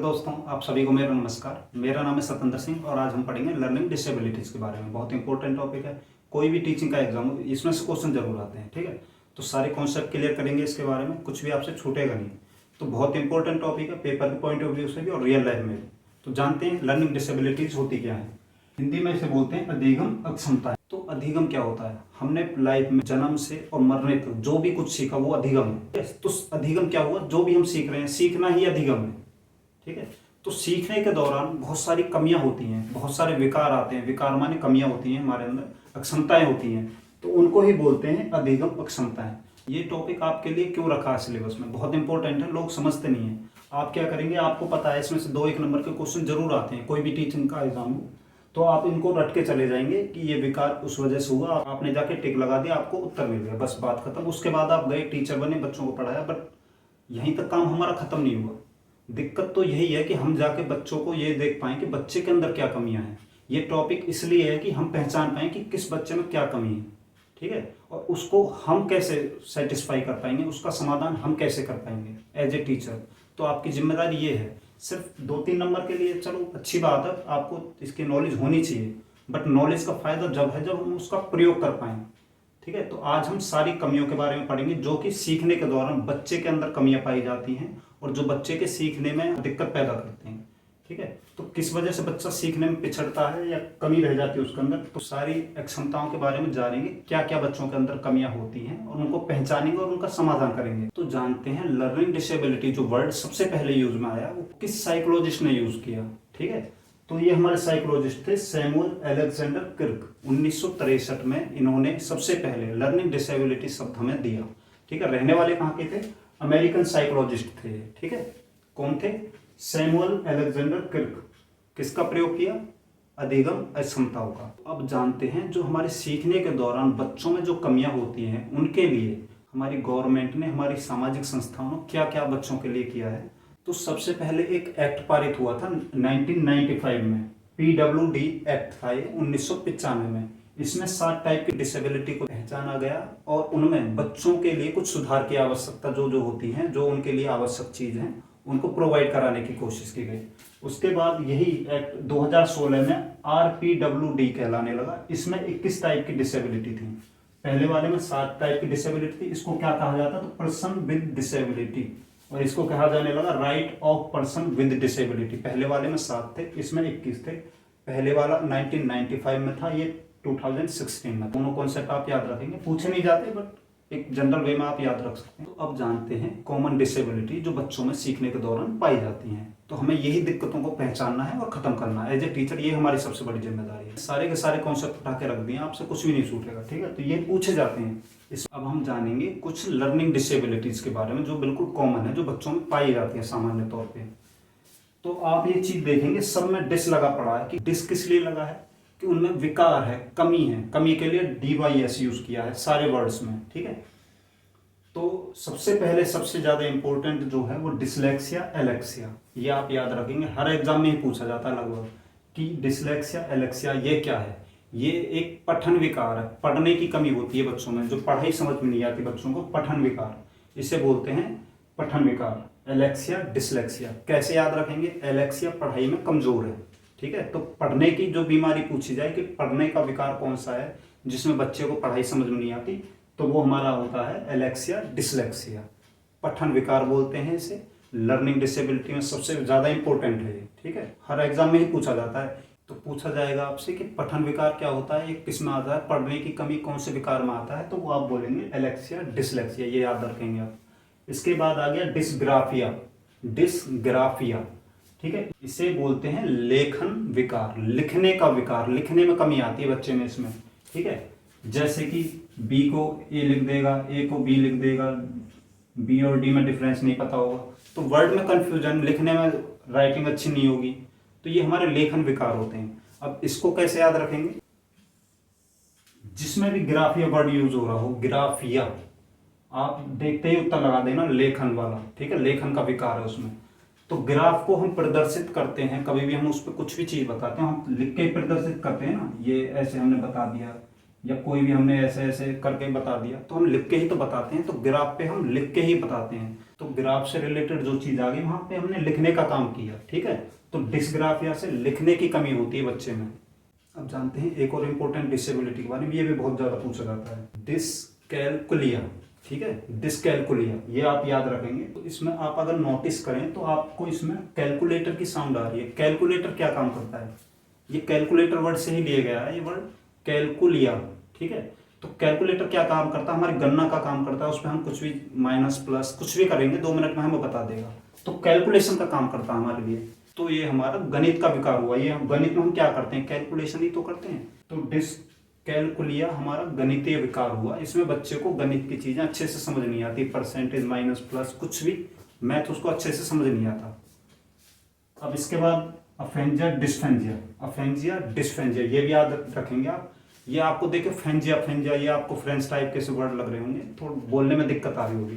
दोस्तों, आप सभी को मेरा नमस्कार। मेरा नाम है सतेंद्र सिंह और आज हम पढ़ेंगे लर्निंग डिसेबिलिटीज़ के बारे में। बहुत इंपॉर्टेंट टॉपिक है। कोई भी टीचिंग का एग्जाम हो इसमें से क्वेश्चन जरूर आते हैं, ठीक है। तो सारे कॉन्सेप्ट क्लियर करेंगे इसके बारे में, कुछ भी आपसे छूटेगा नहीं। तो बहुत इंपॉर्टेंट टॉपिक है पेपर के पॉइंट ऑफ व्यू से भी और रियल लाइफ में भी। तो जानते हैं लर्निंग डिसेबिलिटीज़ होती क्या है। हिंदी में इसे बोलते हैं अधिगम अक्षमता। तो अधिगम क्या होता है? हमने लाइफ में जन्म से और मरने तक जो भी कुछ सीखा वो अधिगम है। तो अधिगम क्या हुआ? जो भी हम सीख रहे हैं, सीखना ही अधिगम है, ठीक है। तो सीखने के दौरान बहुत सारी कमियां होती हैं, बहुत सारे विकार आते हैं। विकार माने कमियां होती हैं हमारे अंदर, अक्षमताएं होती हैं, तो उनको ही बोलते हैं अधिगम अक्षमताएं। ये टॉपिक आपके लिए क्यों रखा है सिलेबस में? बहुत इंपॉर्टेंट है, लोग समझते नहीं है। आप क्या करेंगे, आपको पता है इसमें से 2 एक नंबर के क्वेश्चन जरूर आते हैं, कोई भी टीचिंग का एग्जाम हो, तो आप इनको रट के चले जाएंगे कि ये विकार उस वजह से हुआ, आपने जाके टिक लगा दिया, आपको उत्तर मिल गया, बस बात खत्म। उसके बाद आप गए, टीचर बने, बच्चों को पढ़ाया, बट यहीं तक काम हमारा खत्म नहीं हुआ। दिक्कत तो यही है कि हम जाके बच्चों को ये देख पाएं कि बच्चे के अंदर क्या कमियां हैं। ये टॉपिक इसलिए है कि हम पहचान पाएं कि किस बच्चे में क्या कमी है, ठीक है, और उसको हम कैसे सेटिस्फाई कर पाएंगे, उसका समाधान हम कैसे कर पाएंगे एज ए टीचर। तो आपकी जिम्मेदारी ये है। सिर्फ 2-3 नंबर के लिए चलो अच्छी बात है, आपको इसकी नॉलेज होनी चाहिए, बट नॉलेज का फायदा जब है जब हम उसका प्रयोग कर पाएं, ठीक है। तो आज हम सारी कमियों के बारे में पढ़ेंगे जो कि सीखने के दौरान बच्चे के अंदर कमियां पाई जाती हैं और जो बच्चे के सीखने में दिक्कत पैदा करते हैं, ठीक है। तो किस वजह से बच्चा सीखने में पिछड़ता है या कमी रह जाती है उसके अंदर, तो सारी क्षमताओं के बारे में जानेंगे, क्या क्या बच्चों के अंदर कमियां होती हैं और उनको पहचानेंगे और उनका समाधान करेंगे। तो जानते हैं लर्निंग डिसेबिलिटी जो वर्ड सबसे पहले यूज में आया वो किस साइकोलॉजिस्ट ने यूज किया, ठीक है। तो ये हमारे साइकोलॉजिस्ट थे सैमुअल अलेक्जेंडर किर्क। 1963 में इन्होंने सबसे पहले लर्निंग डिसेबिलिटी शब्द हमें दिया, ठीक है। रहने वाले कहाँ के थे? अमेरिकन साइकोलॉजिस्ट थे, ठीक है। कौन थे? Samuel Alexander Kirk. किसका प्रयोग किया? अधिगम अक्षमताओं का। अब जानते हैं जो हमारे सीखने के दौरान बच्चों में जो कमियां होती हैं उनके लिए हमारी गवर्नमेंट ने, हमारी सामाजिक संस्थाओं ने क्या क्या बच्चों के लिए किया है। तो सबसे पहले एक एक्ट पारित हुआ था 1995 में, PWD एक्ट था ये 1995 में। इसमें 7 टाइप की डिसेबिलिटी को पहचाना गया और उनमें बच्चों के लिए कुछ सुधार की आवश्यकता जो जो होती है, जो उनके लिए आवश्यक चीज है, उनको प्रोवाइड कराने की कोशिश की गई। उसके बाद यही एक्ट 2016 में RPWD कहलाने लगा। इसमें 21 टाइप की डिसेबिलिटी थी। पहले वाले में 7 टाइप की डिसेबिलिटी थी। इसको क्या कहा जाता? तो पर्सन विद डिसेबिलिटी, और इसको कहा जाने लगा right of person with disability. पहले वाले में 7 थे, इसमें 21 थे। पहले वाला 1995 में था, ये 2016 में। दोनों कॉन्सेप्ट आप याद रखेंगे, पूछे नहीं जाते बट एक जनरल वे में आप याद रख सकते हैं। तो अब जानते हैं कॉमन डिसेबिलिटी जो बच्चों में सीखने के दौरान पाई जाती हैं। तो हमें यही दिक्कतों को पहचानना है और खत्म करना है एज ए टीचर। ये हमारी सबसे बड़ी जिम्मेदारी है। सारे के सारे कॉन्सेप्ट उठा के रख दिए, आपसे कुछ भी नहीं छूटेगा, ठीक है। तो ये पूछे जाते हैं। अब हम जानेंगे कुछ लर्निंग डिसेबिलिटीज के बारे में जो बिल्कुल कॉमन है, जो बच्चों में पाई जाती है सामान्य तौर पर। तो आप ये चीज देखेंगे सब में डिस लगा पड़ा है। कि डिस किस लिए लगा है? कि उनमें विकार है, कमी है। कमी के लिए DYS यूज किया है सारे वर्ड्स में, ठीक है। तो सबसे पहले सबसे ज्यादा इंपॉर्टेंट जो है वो डिसलेक्सिया एलेक्सिया। ये आप याद रखेंगे, हर एग्जाम में ही पूछा जाता है लगभग कि डिसलेक्सिया एलेक्सिया ये क्या है। ये एक पठन विकार है, पढ़ने की कमी होती है बच्चों में, जो पढ़ाई समझ में नहीं आती बच्चों को, पठन विकार, इसे बोलते हैं पठन विकार। एलेक्सिया डिसलेक्सिया कैसे याद रखेंगे? एलेक्सिया पढ़ाई में कमजोर है, ठीक है। तो पढ़ने की जो बीमारी पूछी जाए कि पढ़ने का विकार कौन सा है जिसमें बच्चे को पढ़ाई समझ में नहीं आती, तो वो हमारा होता है एलेक्सिया डिसलेक्सिया। पठन विकार बोलते हैं इसे। लर्निंग डिसेबिलिटी में सबसे ज्यादा इंपॉर्टेंट है ये, ठीक है। हर एग्जाम में ही पूछा जाता है। तो पूछा जाएगा आपसे कि पठन विकार क्या होता है, ये किस में आता है, पढ़ने की कमी कौन से विकार में आता है, तो वो आप बोलेंगे एलेक्सिया डिसलेक्सिया, ये याद रखेंगे आप। इसके बाद आ गया डिसग्राफिया। डिसग्राफिया, ठीक है, इसे बोलते हैं लेखन विकार, लिखने का विकार, लिखने में कमी आती है बच्चे में इसमें, ठीक है। जैसे कि बी को ए लिख देगा, ए को बी लिख देगा, बी और डी में डिफरेंस नहीं पता होगा, तो वर्ड में कंफ्यूजन, लिखने में राइटिंग अच्छी नहीं होगी, तो ये हमारे लेखन विकार होते हैं। अब इसको कैसे याद रखेंगे? जिसमें भी ग्राफिया वर्ड यूज हो रहा हो, ग्राफिया, आप देखते ही उत्तर लगा देना लेखन वाला, ठीक है, लेखन का विकार है उसमें। तो ग्राफ को हम प्रदर्शित करते हैं, कभी भी हम उस पर कुछ भी चीज बताते हैं, हम लिख के प्रदर्शित करते हैं ना, ये ऐसे हमने बता दिया, या कोई भी हमने ऐसे ऐसे करके बता दिया, तो हम लिख के ही तो बताते हैं। तो ग्राफ पे हम लिख के ही बताते हैं। तो ग्राफ से रिलेटेड जो चीज़ आ गई वहाँ पे हमने लिखने का काम किया, ठीक है। तो डिस्ग्राफिया से लिखने की कमी होती है बच्चे में। अब जानते हैं एक और इम्पोर्टेंट डिसेबिलिटी के बारे में, ये भी बहुत ज़्यादा पूछा जाता है, डिसकैलकुलिया, ठीक है। डिसकैलकुलिया ये आप याद रखेंगे। तो इसमें आप अगर नोटिस करें तो आपको इसमें कैलकुलेटर की साउंड आ रही है। कैलकुलेटर क्या काम करता है, ये कैलकुलेटर वर्ड से ही लिया गया है, ये वर्ड कैलकुलिया, ठीक है। तो कैलकुलेटर क्या काम करता है, हमारी गणना का काम करता है। उसमें हम कुछ भी माइनस प्लस कुछ भी करेंगे 2 मिनट में हमें बता देगा। तो कैलकुलेशन का काम करता है हमारे लिए। तो ये हमारा गणित का विकार हुआ। ये हम गणित में हम क्या करते हैं, कैलकुलेशन ही तो करते हैं। तो डिसकैलकुलिया हमारा गणितीय विकार हुआ। इसमें बच्चे को गणित की चीजें अच्छे से समझ नहीं आती, परसेंटेज माइनस प्लस कुछ भी मैथ उसको अच्छे से समझ नहीं आता। अब इसके बाद अफेंजिया डिस्फेंजिया, अफेंजिया डिस्फेंजिया ये भी याद रखेंगे आप। ये आपको देखे फेंजिया फेंजिया, ये आपको फ्रेंच टाइप के से वर्ड लग रहे होंगे, थोड़ा बोलने में दिक्कत आ रही होगी।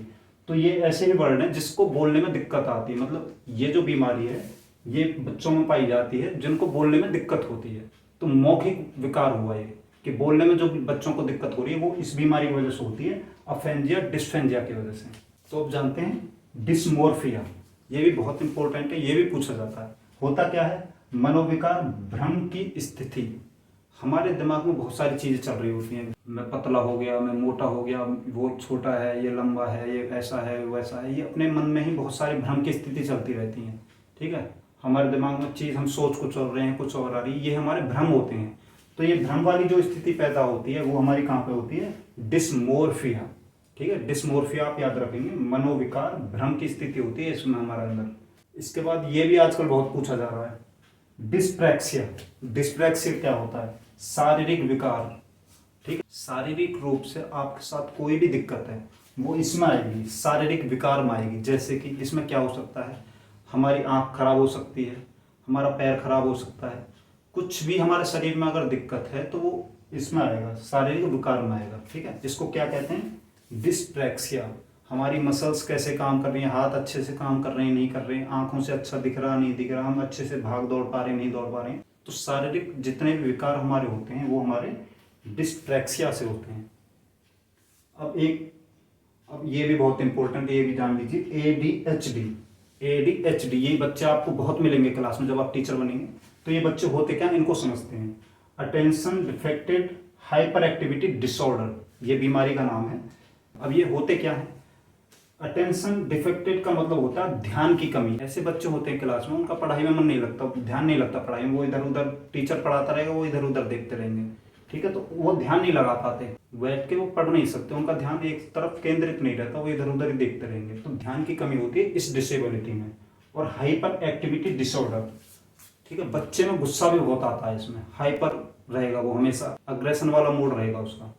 तो ये ऐसे ही वर्ड हैं जिसको बोलने में दिक्कत आती है। मतलब ये जो बीमारी है ये बच्चों में पाई जाती है जिनको बोलने में दिक्कत होती है। तो मौखिक विकार हुआ ये कि बोलने में जो बच्चों को दिक्कत हो रही है वो इस बीमारी की वजह से होती है, अफेंजिया डिस्फेंजिया की वजह से। तो अब जानते हैं डिस्मोर्फिया, ये भी बहुत इंपॉर्टेंट है, ये भी पूछा जाता है। होता क्या है, मनोविकार भ्रम की स्थिति। हमारे दिमाग में बहुत सारी चीजें चल रही होती हैं, मैं पतला हो गया, मैं मोटा हो गया, वो छोटा है, ये लंबा है, ये ऐसा है वैसा है। ये अपने मन में ही बहुत सारी भ्रम की स्थिति चलती रहती है, ठीक है। हमारे दिमाग में चीज हम सोच कुछ और रहे हैं, कुछ और आ रही है, ये हमारे भ्रम होते हैं। तो ये भ्रम वाली जो स्थिति पैदा होती है वो हमारी कहाँ पे होती है, डिस्मोर्फिया, ठीक है। डिस्मोर्फिया आप याद रखेंगे, मनोविकार भ्रम की स्थिति होती है इसमें हमारे अंदर। इसके बाद ये भी आजकल बहुत पूछा जा रहा है, डिस्प्रैक्सिया। डिस्प्रैक्सिया क्या होता है, शारीरिक विकार, ठीक है। शारीरिक रूप से आपके साथ कोई भी दिक्कत है वो इसमें आएगी, शारीरिक विकार में आएगी। जैसे कि इसमें क्या हो सकता है, हमारी आंख खराब हो सकती है, हमारा पैर खराब हो सकता है, कुछ भी हमारे शरीर में अगर दिक्कत है तो वो इसमें आएगा, शारीरिक विकार में आएगा, ठीक है। इसको क्या कहते हैं, डिस्प्रैक्सिया। हमारी मसल्स कैसे काम कर रही हैं, हाथ अच्छे से काम कर रहे हैं नहीं कर रहे हैं, आंखों से अच्छा दिख रहा नहीं दिख रहा, हम अच्छे से भाग दौड़ पा रहे हैं नहीं दौड़ पा रहे हैं। तो शारीरिक जितने भी विकार हमारे होते हैं वो हमारे डिस्प्रैक्सिया से होते हैं। अब ये भी बहुत इंपॉर्टेंट है, ये भी जान लीजिए, ADHD। ADHD ये बच्चे आपको बहुत मिलेंगे क्लास में जब आप टीचर बनेंगे। तो ये बच्चे होते क्या, इनको समझते हैं, attention defected hyper activity disorder, ये बीमारी का नाम है। अब ये होते क्या है, अटेंशन डिफेक्टेड का मतलब होता है ध्यान की कमी। ऐसे बच्चे होते हैं क्लास में, उनका पढ़ाई में मन नहीं लगता, ध्यान नहीं लगता पढ़ाई में, वो इधर उधर टीचर पढ़ाता रहेगा वो इधर उधर देखते रहेंगे, ठीक है। तो वो ध्यान नहीं लगा पाते, बैठ के वो पढ़ नहीं सकते, उनका ध्यान एक तरफ केंद्रित नहीं रहता, वो इधर उधर ही देखते रहेंगे। तो ध्यान की कमी होती है इस डिसेबिलिटी में। और हाइपर एक्टिविटी डिसऑर्डर, ठीक है, बच्चे में गुस्सा भी बहुत आता है, इसमें हाइपर रहेगा वो, हमेशा अग्रेशन वाला मूड रहेगा उसका।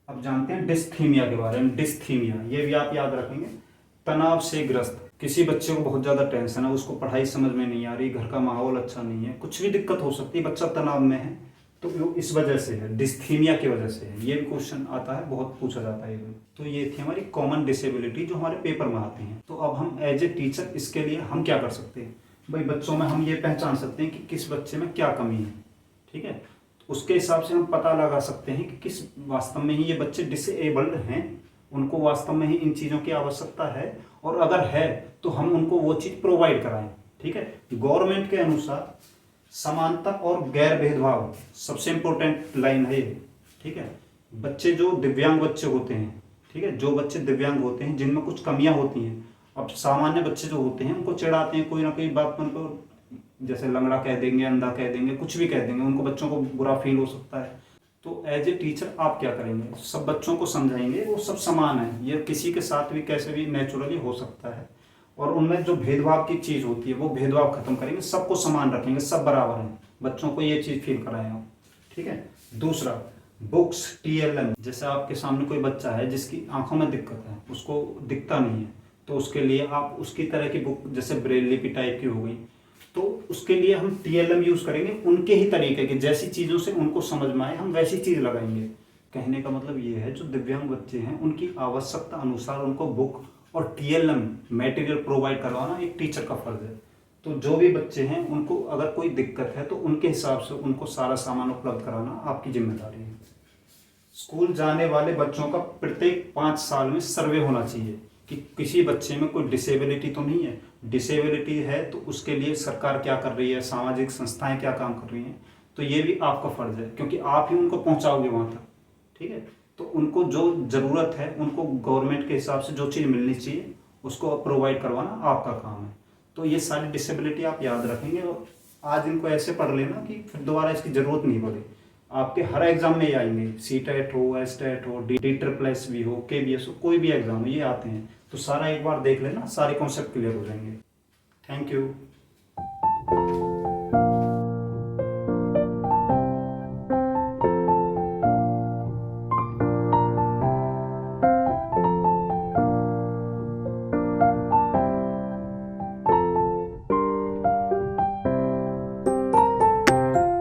अब जानते हैं डिस्थीमिया के बारे में। डिस्थीमिया ये भी आप याद रखेंगे, तनाव से ग्रस्त। किसी बच्चे को बहुत ज्यादा टेंशन है, उसको पढ़ाई समझ में नहीं आ रही, घर का माहौल अच्छा नहीं है, कुछ भी दिक्कत हो सकती है, बच्चा तनाव में है, तो वो इस वजह से है, डिस्थीमिया की वजह से है। ये भी क्वेश्चन आता है, बहुत पूछा जाता है। तो ये थी हमारी कॉमन डिसेबिलिटी जो हमारे पेपर में आती हैं। तो अब हम एज ए टीचर इसके लिए हम क्या कर सकते हैं, भाई बच्चों में हम ये पहचान सकते हैं कि किस बच्चे में क्या कमी है, ठीक है। उसके हिसाब से हम पता लगा सकते हैं कि किस वास्तव में ही ये बच्चे डिसेबल्ड हैं, उनको वास्तव में ही इन चीज़ों की आवश्यकता है, और अगर है तो हम उनको वो चीज़ प्रोवाइड कराएं, ठीक है। गवर्नमेंट के अनुसार समानता और गैर भेदभाव सबसे इंपॉर्टेंट लाइन है ये, ठीक है। बच्चे जो दिव्यांग बच्चे होते हैं, ठीक है, जो बच्चे दिव्यांग होते हैं जिनमें कुछ कमियां होती हैं, अब सामान्य बच्चे जो होते हैं उनको चिढ़ाते हैं, कोई ना कोई बात पर उनको जैसे लंगड़ा कह देंगे, अंधा कह देंगे, कुछ भी कह देंगे, उनको बच्चों को बुरा फील हो सकता है। तो एज ए टीचर आप क्या करेंगे, सब बच्चों को समझाएंगे वो सब समान है, ये किसी के साथ भी कैसे भी नेचुरली हो सकता है, और उनमें जो भेदभाव की चीज़ होती है वो भेदभाव खत्म करेंगे, सबको समान रखेंगे, सब बराबर हैं, बच्चों को ये चीज़ फील कराएं आप, ठीक है। दूसरा, बुक्स TLM, जैसे आपके सामने कोई बच्चा है जिसकी आंखों में दिक्कत है, उसको दिखता नहीं है, तो उसके लिए आप उसकी तरह की बुक जैसे ब्रेल लिपि टाइप की हो गई, तो उसके लिए हम TLM यूज करेंगे, उनके ही तरीके की, जैसी चीज़ों से उनको समझ में आए हम वैसी चीज़ लगाएंगे। कहने का मतलब ये है, जो दिव्यांग बच्चे हैं उनकी आवश्यकता अनुसार उनको बुक और TLM मटेरियल प्रोवाइड करवाना एक टीचर का फर्ज है। तो जो भी बच्चे हैं उनको अगर कोई दिक्कत है तो उनके हिसाब से उनको सारा सामान उपलब्ध कराना आपकी जिम्मेदारी है। स्कूल जाने वाले बच्चों का प्रत्येक 5 साल में सर्वे होना चाहिए कि किसी बच्चे में कोई डिसेबिलिटी तो नहीं है। डिसेबिलिटी है तो उसके लिए सरकार क्या कर रही है, सामाजिक संस्थाएं क्या काम कर रही हैं, तो ये भी आपका फर्ज है, क्योंकि आप ही उनको पहुंचाओगे वहां तक। ठीक है, तो उनको जो ज़रूरत है, उनको गवर्नमेंट के हिसाब से जो चीज़ मिलनी चाहिए उसको प्रोवाइड करवाना आपका काम है। तो ये सारी डिसेबिलिटी आप याद रखेंगे और आज इनको ऐसे पढ़ लेना कि फिर दोबारा इसकी ज़रूरत नहीं पड़े। आपके हर एग्जाम में ये आएंगे, सी टेट हो, एस टेट हो, डी ट्रिपल एस भी हो, के बी एस हो, कोई भी एग्जाम हो, ये आते हैं। तो सारा एक बार देख लेना, सारे कॉन्सेप्ट क्लियर हो जाएंगे। Thank you.